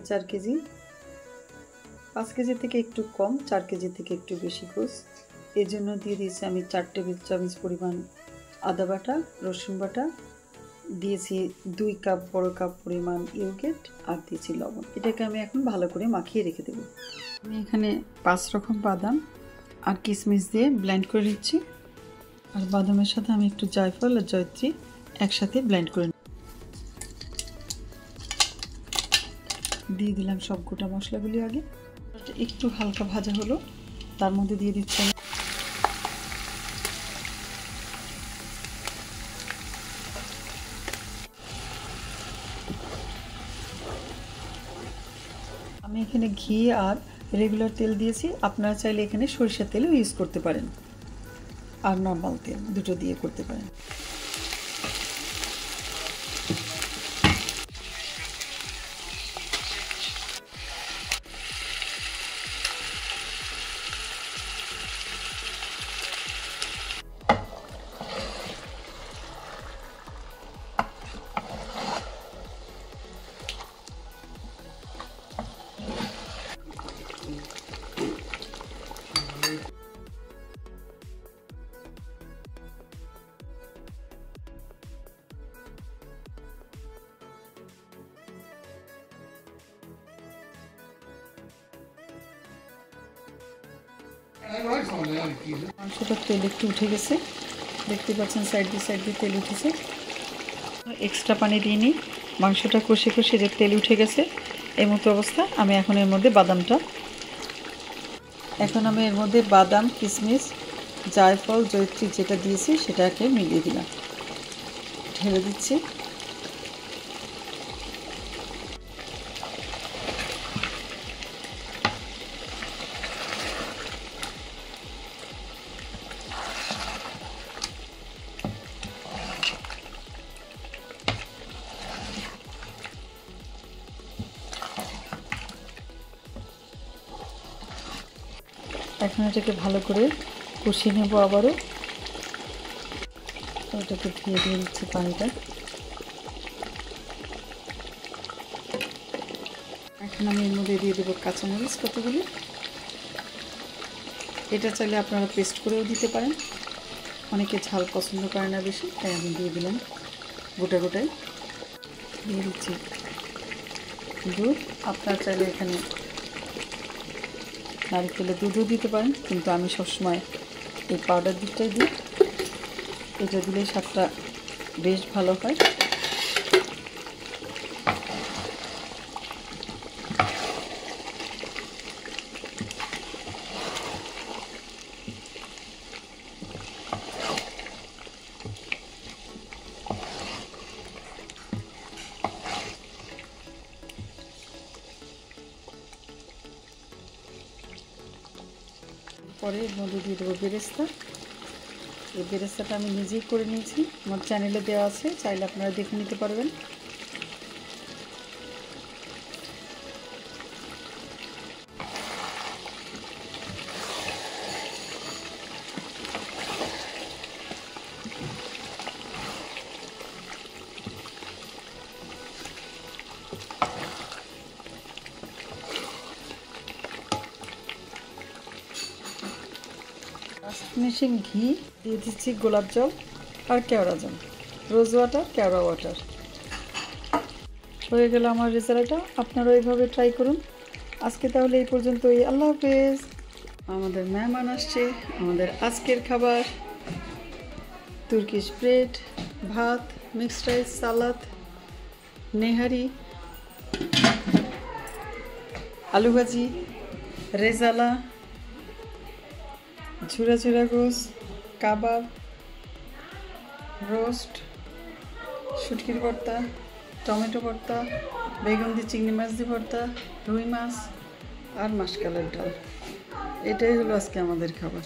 4 KG, 5 KG থেকে একটু কম, 4 KG থেকে একটু বেশি গোস। এই জন্য দিয়ে দিয়েছি আমি 4 টেবিল চামচ পরিমাণ আদা বাটা, রসুন বাটা, দিয়েছি 2 কাপ বড় কাপ পরিমাণ ইয়োগurt আর দিয়েছি লবণ। এটাকে আমি এখন ভালো করে মাখিয়ে রেখে দেব। আমি এখানে 5 রকম বাদাম আর কিশমিশ দিয়ে ব্লেন্ড করে নিচ্ছি। আর বাদামের সাথে আমি একটু জায়ফল আর জয়ত্রী একসাথে ব্লেন্ড করে দিয়ে দিলাম সব গোটা মশলাগুলি। আগে একটু হালকা ভাজা হলো, তার মধ্যে দিয়ে দিচ্ছি আমি এখানে ঘি আর রেগুলার তেল দিয়েছি। আপনারা চাইলে এখানে সরিষার তেলও ইউজ করতে পারেন আর নর্মাল তেল, দুটো দিয়ে করতে পারেন। মাংসটার তেল একটু উঠে গেছে, দেখতে পাচ্ছেন সাইড দিয়ে তেল উঠেছে। এক্সট্রা পানি দিইনি, মাংসটা কষে কষে যে তেল উঠে গেছে এই মতো অবস্থা। আমি এখন এর মধ্যে বাদাম, কিশমিশ, জায়ফল, জয়ত্রী যেটা দিয়েছি সেটাকে মিলিয়ে দিলাম, ঢেলে দিচ্ছি। এখন এটাকে ভালো করে কষিয়ে নেব। আবারও এটাকে ধুয়ে দিয়ে দিচ্ছি পানিটা। এখন আমি এর মধ্যে দিয়ে দেবো কাঁচামরিচ কতগুলি। এটা চাইলে আপনারা পেস্ট করেও দিতে পারেন, অনেকে ঝাল পছন্দ করে না বেশি, তাই আমি দিয়ে দিলাম গোটায়। দিয়ে দিচ্ছি দুধ। আপনারা চাইলে এখানে নারকেলের দুধও দিতে পারেন, কিন্তু আমি সবসময় এই পাউডার দুধটাই দিই। এটা দিলে স্বাদটা বেশ ভালো হয়। পরে এর মধ্যে দিয়ে দেবো বেরেস্তা। এই বেরেস্তাটা আমি নিজেই করে নিয়েছি, আমার চ্যানেলে দেওয়া আছে, চাইলে আপনারা দেখে নিতে পারবেন। ফিনিশিং ঘি দিয়ে দিচ্ছি, গোলাপ জল আর কেওড়া জল, রোজ ওয়াটার, কেওড়া ওয়াটার। হয়ে গেল আমার রেজাল্টটা। আপনারা এইভাবে ট্রাই করুন। আজকে তাহলে এই পর্যন্তই। আল্লাহ হাফেজ। আমাদের মেহমান আসছে। আমাদের আজকের খাবার তুর্কিশ ব্রেড, ভাত, মিক্সড রাইস, সালাদ, নেহারি, আলু ভাজি, রেজালা, ঝুরা ঝুরা গোস, কাবাব, রোস্ট, শুটকির ভর্তা, টমেটো ভর্তা, বেগুন দিয়ে চিংড়ি মাছ দিয়ে ভর্তা, রুই মাছ আর মাসকালের ডাল। এটাই হলো আজকে আমাদের খাবার।